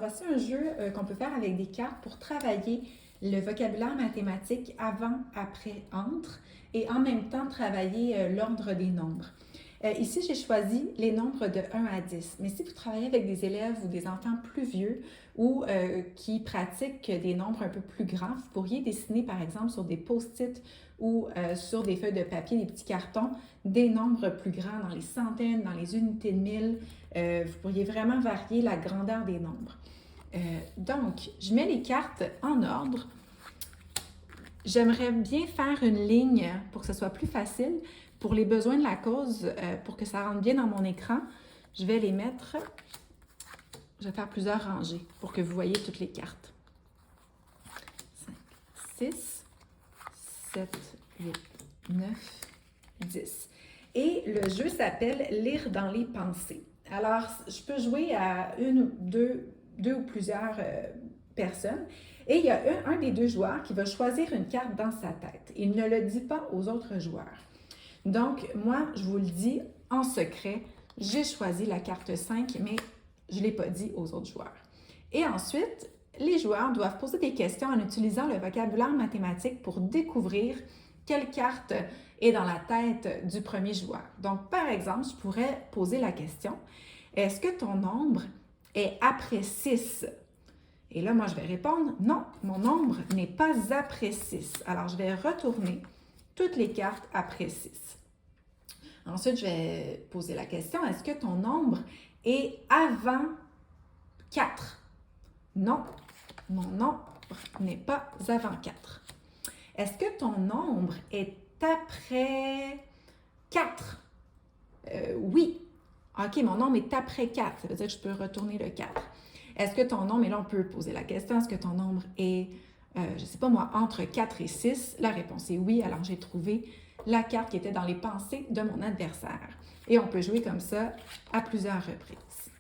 voici un jeu qu'on peut faire avec des cartes pour travailler le vocabulaire mathématique avant, après, entre et en même temps travailler l'ordre des nombres. Ici, j'ai choisi les nombres de 1 à 10. Mais si vous travaillez avec des élèves ou des enfants plus vieux ou qui pratiquent des nombres un peu plus grands, vous pourriez dessiner par exemple sur des post-it ou sur des feuilles de papier, des petits cartons, des nombres plus grands dans les centaines, dans les unités de mille. Vous pourriez vraiment varier la grandeur des nombres. Donc, je mets les cartes en ordre. J'aimerais bien faire une ligne pour que ce soit plus facile. Pour les besoins de la cause, pour que ça rentre bien dans mon écran, je vais les mettre, je vais faire plusieurs rangées pour que vous voyez toutes les cartes. 5, 6, 7, 8, 9, 10. Et le jeu s'appelle « Lire dans les pensées ». Alors, je peux jouer à une, deux ou plusieurs personnes. Et il y a un des deux joueurs qui va choisir une carte dans sa tête. Il ne le dit pas aux autres joueurs. Donc, moi, je vous le dis en secret, j'ai choisi la carte 5, mais je ne l'ai pas dit aux autres joueurs. Et ensuite, les joueurs doivent poser des questions en utilisant le vocabulaire mathématique pour découvrir quelle carte est dans la tête du premier joueur. Donc, par exemple, je pourrais poser la question, est-ce que ton nombre est après 6? Et là, moi, je vais répondre, non, mon nombre n'est pas après 6. Alors, je vais retourner toutes les cartes après 6. Ensuite, je vais poser la question, est-ce que ton nombre est avant 4? Non, mon nombre n'est pas avant 4. Est-ce que ton nombre est après 4? Oui. OK, mon nombre est après 4. Ça veut dire que je peux retourner le 4. Est-ce que ton nombre, et là on peut poser la question, est-ce que ton nombre est, je ne sais pas moi, entre 4 et 6? La réponse est oui, alors j'ai trouvé la carte qui était dans les pensées de mon adversaire. Et on peut jouer comme ça à plusieurs reprises.